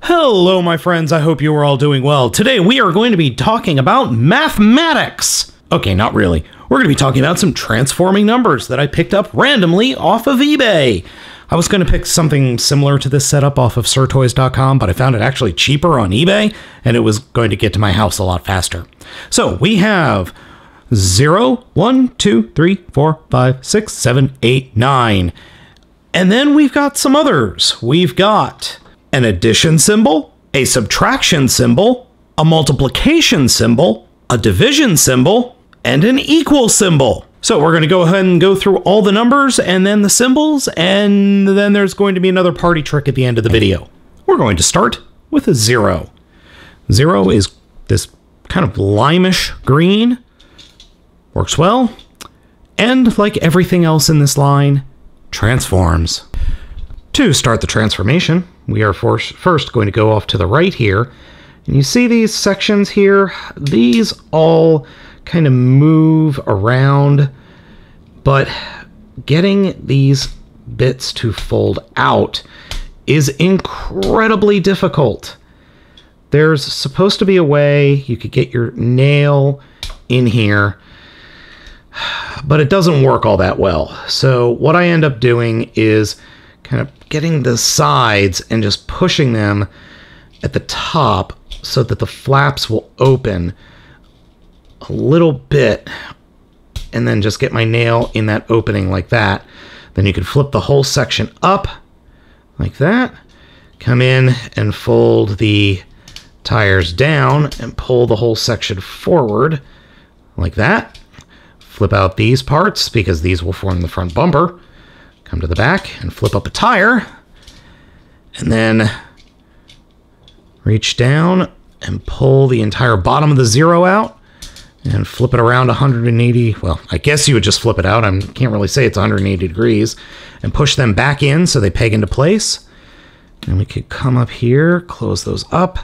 Hello, my friends. I hope you are all doing well. Today, we are going to be talking about mathematics. Okay, not really. We're going to be talking about some transforming numbers that I picked up randomly off of eBay. I was going to pick something similar to this setup off of sirtoys.com, but I found it actually cheaper on eBay, and it was going to get to my house a lot faster. So we have 0, 1, 2, 3, 4, 5, 6, 7, 8, 9. And then we've got some others. We've got an addition symbol, a subtraction symbol, a multiplication symbol, a division symbol, and an equal symbol. So we're going to go ahead and go through all the numbers and then the symbols, and then there's going to be another party trick at the end of the video. We're going to start with a 0. 0 is this kind of limeish green. Works well. And like everything else in this line, transforms. To start the transformation, we are first going to go off to the right here. And you see these sections here? These all kind of move around, but getting these bits to fold out is incredibly difficult. There's supposed to be a way you could get your nail in here, but it doesn't work all that well. So what I end up doing is kind of getting the sides and just pushing them at the top so that the flaps will open a little bit, and then just get my nail in that opening like that. Then you can flip the whole section up like that, come in and fold the tires down and pull the whole section forward like that. Flip out these parts because these will form the front bumper. Come to the back and flip up a tire, and then reach down and pull the entire bottom of the 0 out and flip it around 180. Well, I guess you would just flip it out. I can't really say it's 180 degrees, and push them back in so they peg into place. And we could come up here, close those up,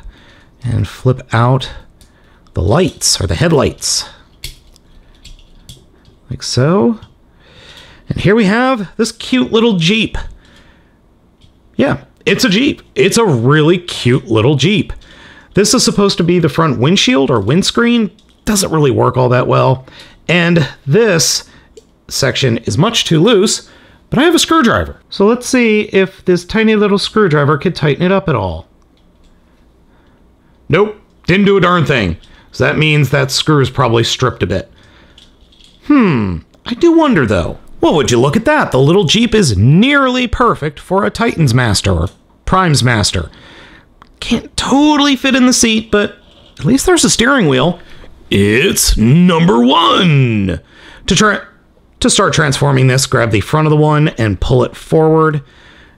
and flip out the lights or the headlights like so. And here we have this cute little Jeep. Yeah, it's a Jeep. It's a really cute little Jeep. This is supposed to be the front windshield or windscreen. Doesn't really work all that well. And this section is much too loose, but I have a screwdriver. So let's see if this tiny little screwdriver could tighten it up at all. Nope, didn't do a darn thing. So that means that screw is probably stripped a bit. I do wonder though. Well, would you look at that? The little Jeep is nearly perfect for a Titan's Master or Prime's Master. Can't totally fit in the seat, but at least there's a steering wheel. It's number 1. To start transforming this, grab the front of the one and pull it forward,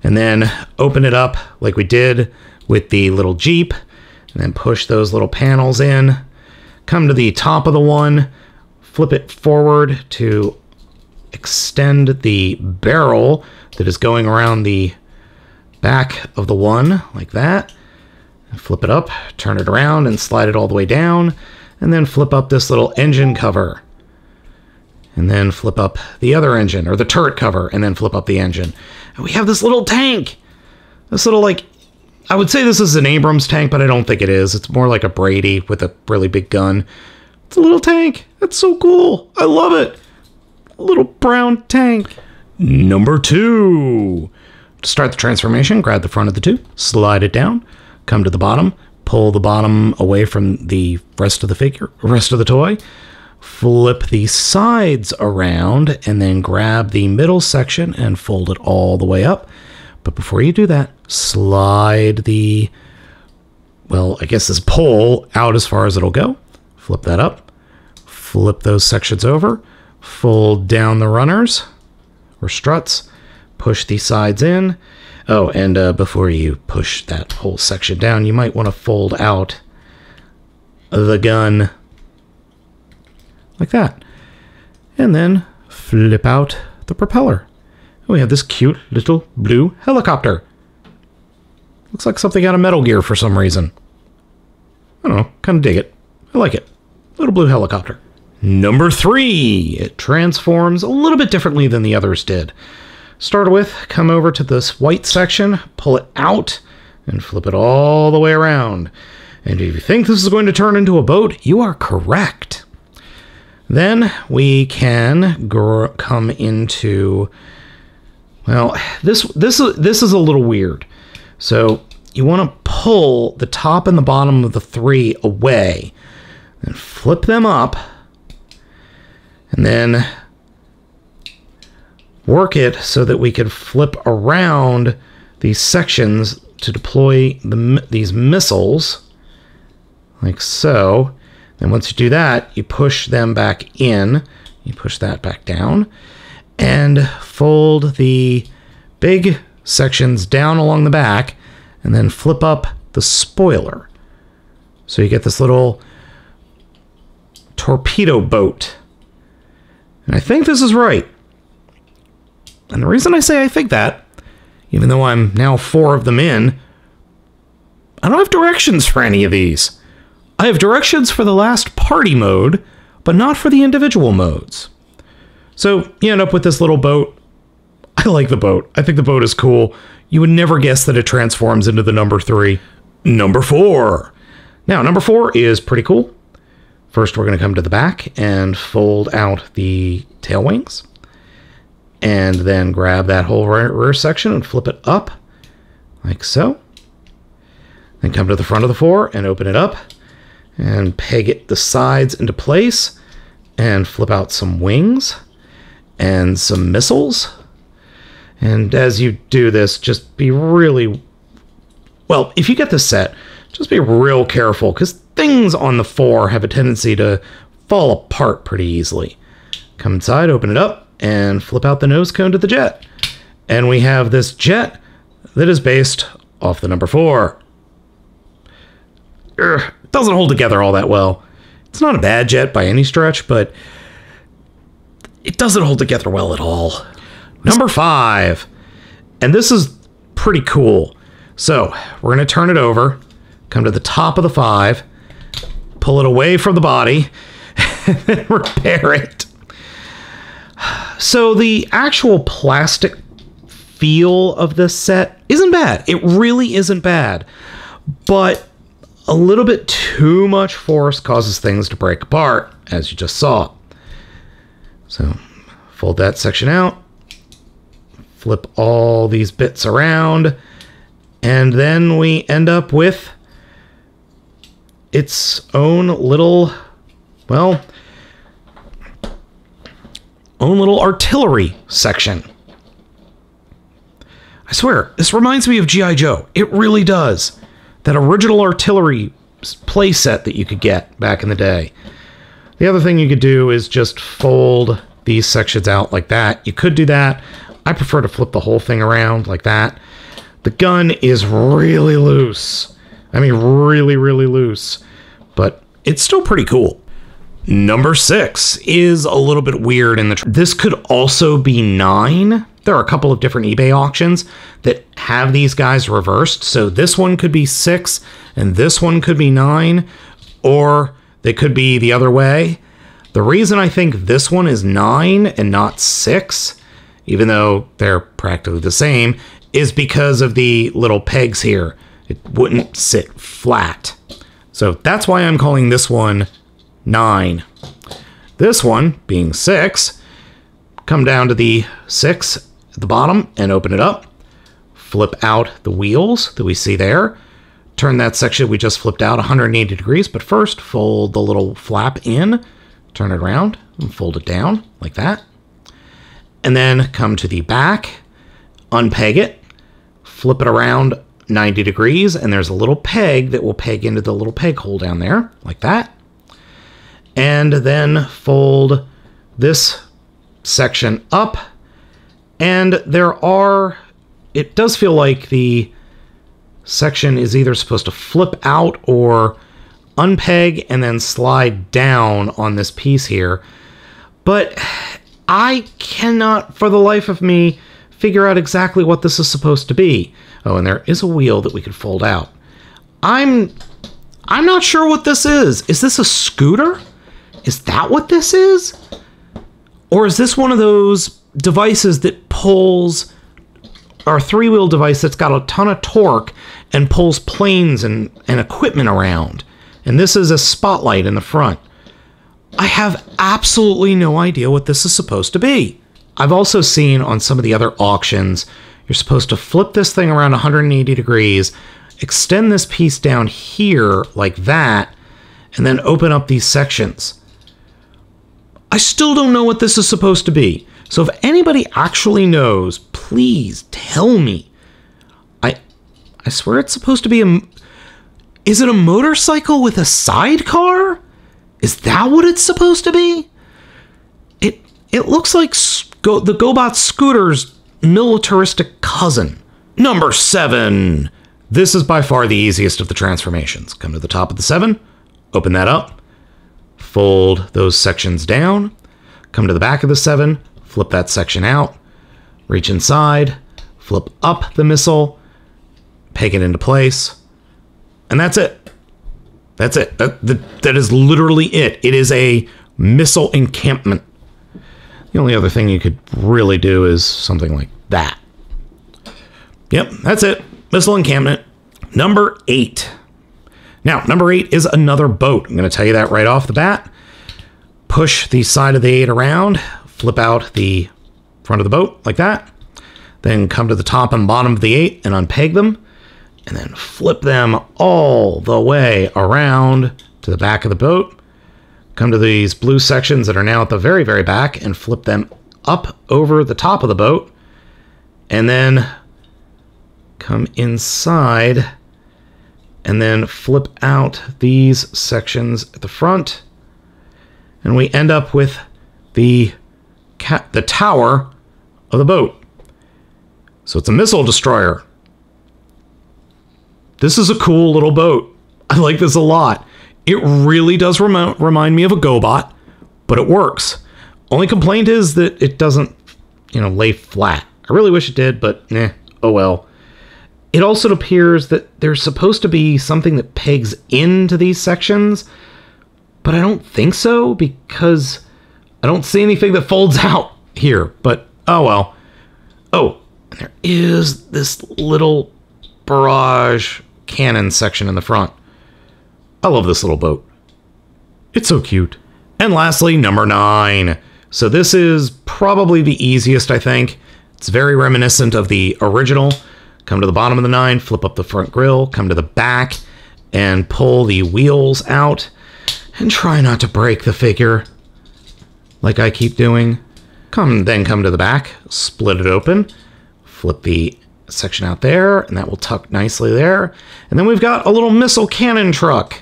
and then open it up like we did with the little Jeep, and then push those little panels in. Come to the top of the one, flip it forward to extend the barrel that is going around the back of the one like that. Flip it up, turn it around, and slide it all the way down, and then flip up this little engine cover, and then flip up the other engine, or the turret cover, and then flip up the engine. And we have this little tank. This little, like, I would say this is an Abrams tank, but I don't think it is. It's more like a Brady with a really big gun. It's a little tank. That's so cool. I love it. Little brown tank. Number 2. To start the transformation, grab the front of the 2, slide it down, come to the bottom, pull the bottom away from the rest of the toy, flip the sides around, and then grab the middle section and fold it all the way up. But before you do that, slide the, well, I guess this pole out as far as it'll go. Flip that up, flip those sections over, fold down the runners or struts, push the sides in. Oh, and before you push that whole section down, you might want to fold out the gun like that. And then flip out the propeller. We have this cute little blue helicopter. Looks like something out of Metal Gear for some reason. I don't know, kind of dig it. I like it. Little blue helicopter. Number 3, it transforms a little bit differently than the others did. Start with, come over to this white section, pull it out and flip it all the way around. And if you think this is going to turn into a boat, you are correct. Then we can come into, well, this is a little weird. So you want to pull the top and the bottom of the 3 away and flip them up, and then work it so that we could flip around these sections to deploy these missiles, like so. Then once you do that, you push them back in, you push that back down, and fold the big sections down along the back, and then flip up the spoiler. So you get this little torpedo boat. And I think this is right. And the reason I say I think that, even though I'm now 4 of them in, I don't have directions for any of these. I have directions for the last party mode, but not for the individual modes. So you end up with this little boat. I like the boat. I think the boat is cool. You would never guess that it transforms into the number 3. Number 4. Now, number 4 is pretty cool. First, we're going to come to the back and fold out the tail wings. And then grab that whole rear section and flip it up, like so. Then come to the front of the 4 and open it up. And peg it the sides into place. And flip out some wings. And some missiles. And as you do this, just be really... Well, if you get this set, just be real careful, because things on the 4 have a tendency to fall apart pretty easily. Come inside, open it up, and flip out the nose cone to the jet. And we have this jet that is based off the number 4. It doesn't hold together all that well. It's not a bad jet by any stretch, but it doesn't hold together well at all. Number 5. And this is pretty cool. So we're going to turn it over, come to the top of the 5, pull it away from the body, and then repair it. So the actual plastic feel of this set isn't bad. It really isn't bad. But a little bit too much force causes things to break apart, as you just saw. So fold that section out, flip all these bits around, and then we end up with its own little, well, own little artillery section. I swear, this reminds me of G.I. Joe. It really does. That original artillery playset that you could get back in the day. The other thing you could do is just fold these sections out like that. You could do that. I prefer to flip the whole thing around like that. The gun is really loose. I mean, really, really loose. But it's still pretty cool. Number 6 is a little bit weird in the... This could also be 9. There are a couple of different eBay auctions that have these guys reversed. So this one could be 6 and this one could be 9. Or they could be the other way. The reason I think this one is 9 and not 6, even though they're practically the same, is because of the little pegs here. It wouldn't sit flat. So that's why I'm calling this one 9. This one, being 6, come down to the 6 at the bottom and open it up. Flip out the wheels that we see there. Turn that section we just flipped out 180 degrees, but first fold the little flap in, turn it around, and fold it down like that. And then come to the back, unpeg it, flip it around 90 degrees, and there's a little peg that will peg into the little peg hole down there, like that. And then fold this section up, and it does feel like the section is either supposed to flip out or unpeg and then slide down on this piece here. But I cannot, for the life of me, figure out exactly what this is supposed to be. Oh, and there is a wheel that we could fold out. I'm not sure what this is. Is this a scooter? Is that what this is? Or is this one of those devices that pulls or three-wheel device that's got a ton of torque and pulls planes and equipment around. And this is a spotlight in the front. I have absolutely no idea what this is supposed to be. I've also seen on some of the other auctions, you're supposed to flip this thing around 180 degrees, extend this piece down here like that, and then open up these sections. I still don't know what this is supposed to be. So if anybody actually knows, please tell me. I swear it's supposed to be is it a motorcycle with a sidecar? Is that what it's supposed to be? It looks like the GoBot scooter's militaristic cousin. Number 7. This is by far the easiest of the transformations. Come to the top of the 7, open that up, fold those sections down, come to the back of the 7, flip that section out, reach inside, flip up the missile, peg it into place, and that's it. That's it. That is literally it. It is a missile encampment. The only other thing you could really do is something like that. Yep, that's it. Missile encampment. Number 8. Now, number 8 is another boat. I'm going to tell you that right off the bat. Push the side of the 8 around, flip out the front of the boat like that. Then come to the top and bottom of the 8 and unpeg them. And then flip them all the way around to the back of the boat. Come to these blue sections that are now at the very, very back and flip them up over the top of the boat. And then come inside and then flip out these sections at the front. And we end up with the tower of the boat. So it's a missile destroyer. This is a cool little boat. I like this a lot. It really does remind me of a GoBot, but it works. Only complaint is that it doesn't, lay flat. I really wish it did, but oh well. It also appears that there's supposed to be something that pegs into these sections, but I don't think so because I don't see anything that folds out here, but oh well. Oh, and there is this little barrage cannon section in the front. I love this little boat. It's so cute. And lastly, number 9. So this is probably the easiest, I think. It's very reminiscent of the original. Come to the bottom of the 9, flip up the front grille, come to the back, and pull the wheels out. And try not to break the figure, like I keep doing. Then come to the back, split it open, flip the section out there, and that will tuck nicely there. And then we've got a little missile cannon truck.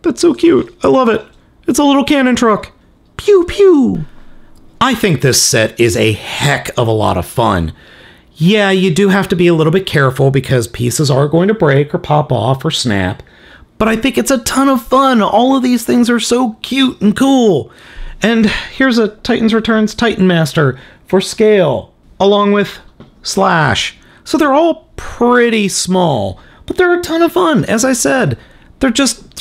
That's so cute. I love it. It's a little cannon truck. Pew pew. I think this set is a heck of a lot of fun. Yeah, you do have to be a little bit careful because pieces are going to break or pop off or snap. But I think it's a ton of fun. All of these things are so cute and cool. And here's a Titans Returns Titan Master for scale, along with Slash. So they're all pretty small, but they're a ton of fun. As I said, they're just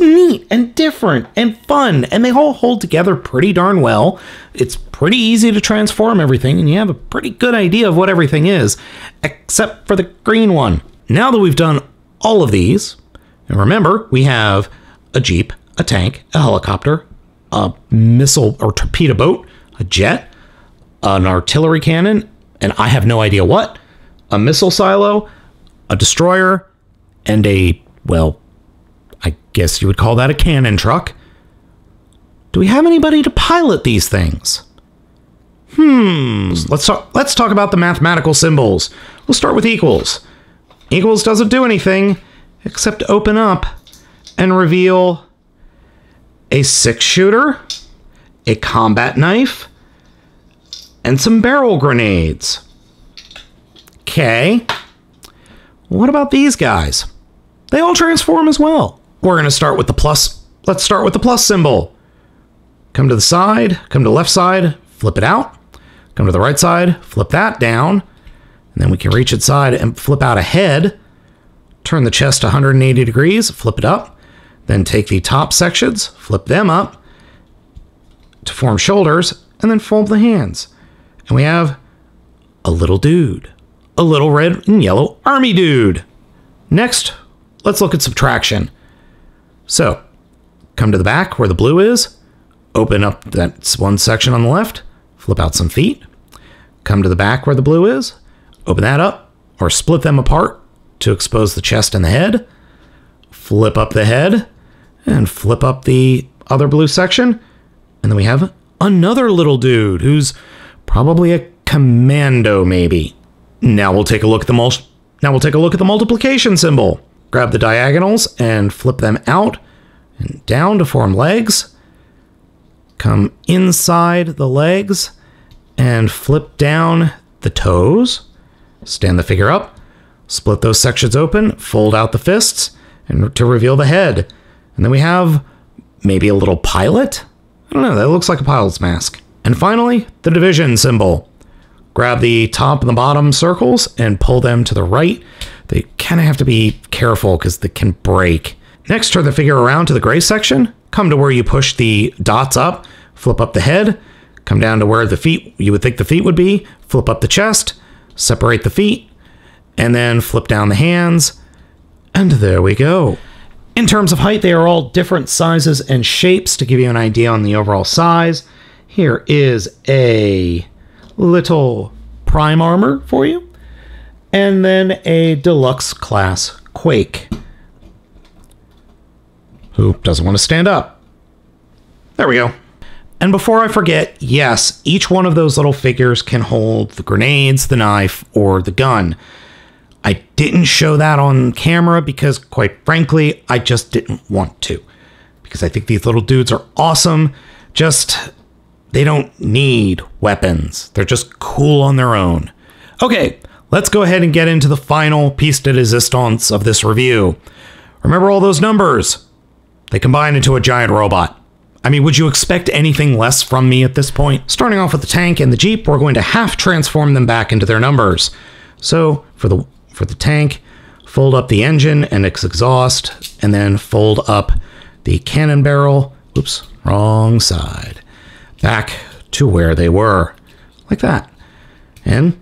neat and different and fun, and they all hold together pretty darn well. It's pretty easy to transform everything, and you have a pretty good idea of what everything is, except for the green one. Now that we've done all of these, and remember, we have a Jeep, a tank, a helicopter, a missile or torpedo boat, a jet, an artillery cannon, and I have no idea what, a missile silo, a destroyer, and a, well, I guess you would call that a cannon truck. Do we have anybody to pilot these things? Let's talk about the mathematical symbols. We'll start with equals. Equals doesn't do anything except open up and reveal a 6-shooter, a combat knife, and some barrel grenades. Okay. What about these guys? They all transform as well. We're going to start with the plus. Let's start with the plus symbol. Come to the side, come to the left side, flip it out. Come to the right side, flip that down. And then we can reach inside and flip out a head. Turn the chest 180 degrees, flip it up. Then take the top sections, flip them up to form shoulders, and then fold the hands. And we have a little dude. A little red and yellow army dude. Next, let's look at subtraction. So, come to the back where the blue is. Open up that one section on the left. Flip out some feet. Come to the back where the blue is. Open that up, or split them apart to expose the chest and the head. Flip up the head, and flip up the other blue section. And then we have another little dude who's probably a commando, maybe. Now we'll take a look at the multiplication symbol. Grab the diagonals and flip them out and down to form legs. Come inside the legs and flip down the toes. Stand the figure up. Split those sections open, fold out the fists, and to reveal the head. And then we have maybe a little pilot? I don't know, that looks like a pilot's mask. And finally, the division symbol. Grab the top and the bottom circles and pull them to the right. They kind of have to be careful because they can break. Next, turn the figure around to the gray section. Come to where you push the dots up. Flip up the head. Come down to where the feet, you would think the feet would be. Flip up the chest. Separate the feet. And then flip down the hands. And there we go. In terms of height, they are all different sizes and shapes to give you an idea on the overall size. Here is a little prime armor for you, and then a deluxe class Quake, who doesn't want to stand up. There we go. And before I forget, yes, each one of those little figures can hold the grenades, the knife, or the gun. I didn't show that on camera because, quite frankly, I just didn't want to. Because I think these little dudes are awesome. They don't need weapons. They're just cool on their own. Okay, let's go ahead and get into the final piece de resistance of this review. Remember all those numbers? They combine into a giant robot. I mean, would you expect anything less from me at this point? Starting off with the tank and the Jeep, we're going to half transform them back into their numbers. So, for the tank, fold up the engine and its exhaust, and then fold up the cannon barrel. Oops, wrong side. Back to where they were, like that. And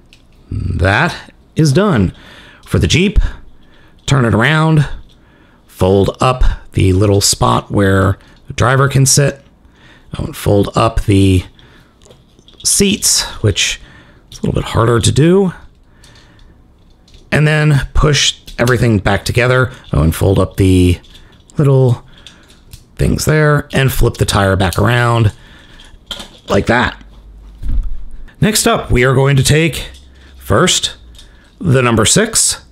that is done. For the Jeep, turn it around, fold up the little spot where the driver can sit, and fold up the seats, which is a little bit harder to do, and then push everything back together, and fold up the little things there, and flip the tire back around, like that. Next up, we are going to take, first, the number 6,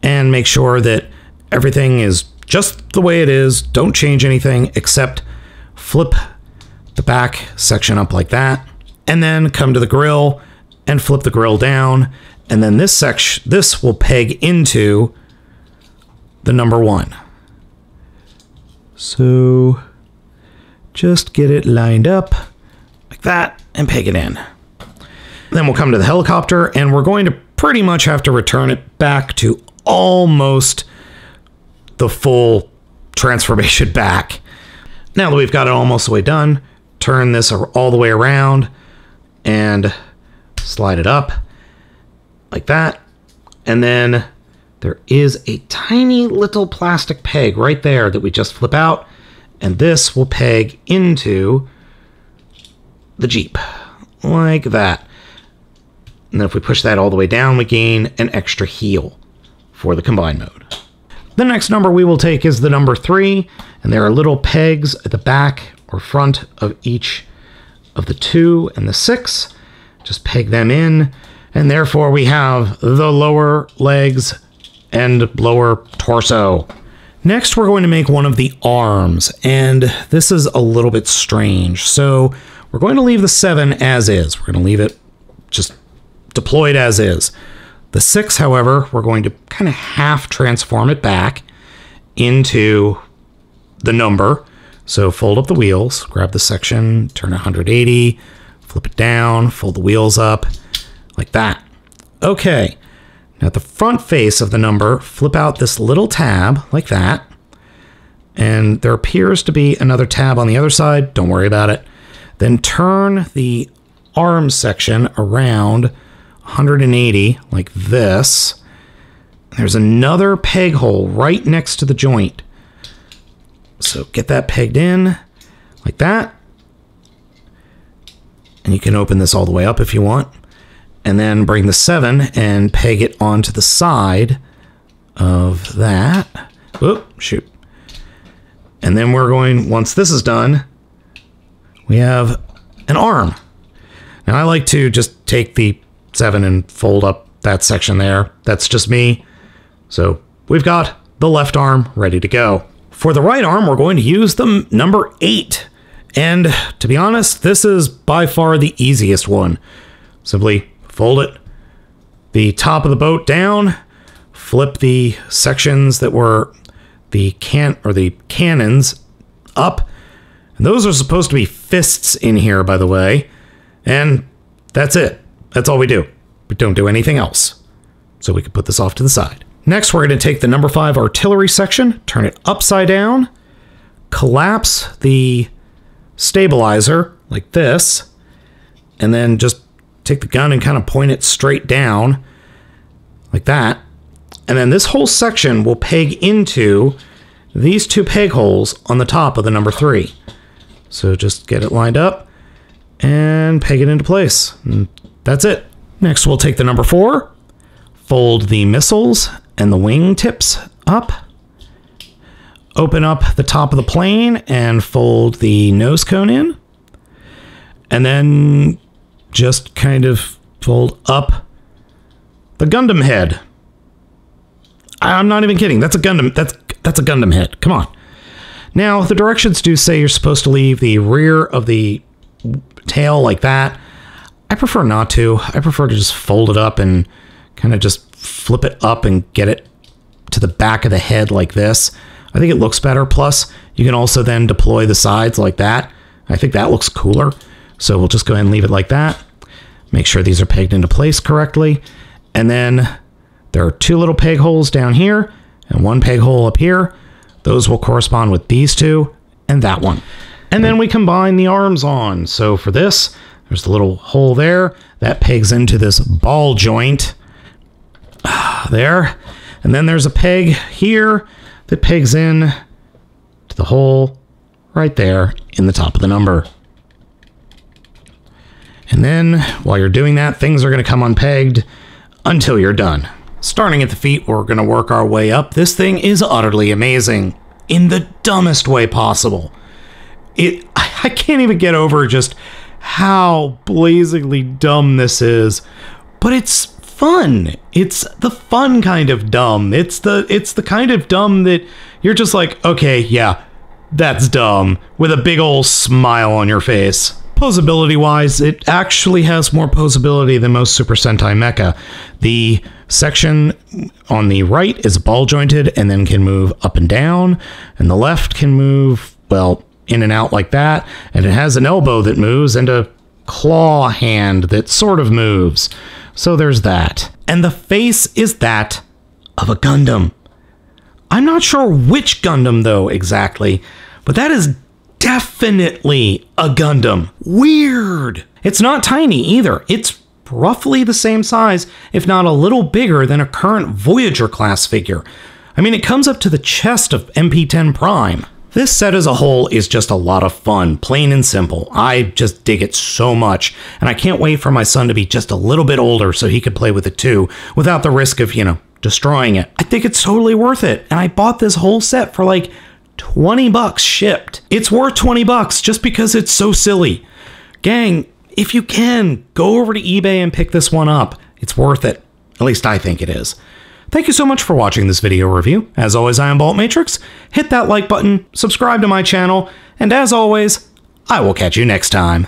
and make sure that everything is just the way it is. Don't change anything except flip the back section up like that, and then come to the grill and flip the grill down, and then this will peg into the number 1. So just get it lined up like that and peg it in. Then we'll come to the helicopter, and we're going to pretty much have to return it back to almost the full transformation back. Now that we've got it almost the way done, turn this all the way around and slide it up like that. And then there is a tiny little plastic peg right there that we just flip out, and this will peg into the Jeep like that. And then if we push that all the way down, we gain an extra heel for the combine mode. The next number we will take is the number 3, and there are little pegs at the back or front of each of the 2 and the 6. Just peg them in, and therefore we have the lower legs and lower torso. Next, we're going to make one of the arms, and this is a little bit strange. So we're going to leave the 7 as is. We're going to leave it just deployed as is. The 6, however, we're going to kind of half transform it back into the number. So fold up the wheels, grab the section, turn 180, flip it down, fold the wheels up, like that. Okay, now at the front face of the number, flip out this little tab, like that. And there appears to be another tab on the other side, don't worry about it. Then turn the arm section around 180 like this. There's another peg hole right next to the joint. So get that pegged in like that. And you can open this all the way up if you want. And then bring the 7 and peg it onto the side of that. Whoop, shoot. And then we're going, once this is done, we have an arm. Now I like to just take the 7 and fold up that section there. That's just me. So we've got the left arm ready to go. For the right arm, we're going to use the number 8. And to be honest, this is by far the easiest one. Simply fold it, the top of the boat down, flip the sections that were the cannons up. And those are supposed to be fists in here, by the way. And that's it. That's all we do. We don't do anything else. So we can put this off to the side. Next, we're going to take the number 5 artillery section, turn it upside down, collapse the stabilizer like this, and then just take the gun and kind of point it straight down like that. And then this whole section will peg into these 2 peg holes on the top of the number 3. So just get it lined up and peg it into place. And that's it. Next, we'll take the number 4, fold the missiles and the wing tips up, open up the top of the plane and fold the nose cone in, and then just kind of fold up the Gundam head. I'm not even kidding. That's a Gundam. That's a Gundam head. Come on. Now, the directions do say you're supposed to leave the rear of the tail like that. I prefer not to. I prefer to just fold it up and kind of just flip it up and get it to the back of the head like this. I think it looks better. Plus, you can also then deploy the sides like that. I think that looks cooler. So we'll just go ahead and leave it like that. Make sure these are pegged into place correctly. And then there are 2 little peg holes down here and 1 peg hole up here. Those will correspond with these 2 and that one. And then we combine the arms on. So for this, there's the little hole there that pegs into this ball joint there. And then there's a peg here that pegs in to the hole right there in the top of the number. And then while you're doing that, things are going to come unpegged until you're done. Starting at the feet, we're going to work our way up. This thing is utterly amazing in the dumbest way possible. I can't even get over just how blazingly dumb this is, but it's fun. It's the fun kind of dumb. It's the kind of dumb that you're just like, okay, yeah, that's dumb, with a big old smile on your face. Posability wise, it actually has more posability than most Super Sentai mecha. The section on the right is ball jointed and then can move up and down, and the left can move, well, in and out like that, and it has an elbow that moves and a claw hand that sort of moves. So there's that. And the face is that of a Gundam. I'm not sure which Gundam though exactly, but that is definitely a Gundam. Weird. It's not tiny either. It's roughly the same size, if not a little bigger than a current Voyager class figure. I mean, it comes up to the chest of MP-10 Prime. This set as a whole is just a lot of fun, plain and simple. I just dig it so much, and I can't wait for my son to be just a little bit older so he could play with it too, without the risk of, destroying it. I think it's totally worth it, and I bought this whole set for like $20 shipped. It's worth $20 just because it's so silly. Gang, if you can, go over to eBay and pick this one up. It's worth it. At least I think it is. Thank you so much for watching this video review. As always, I am Baltmatrix. Hit that like button, subscribe to my channel, and as always, I will catch you next time.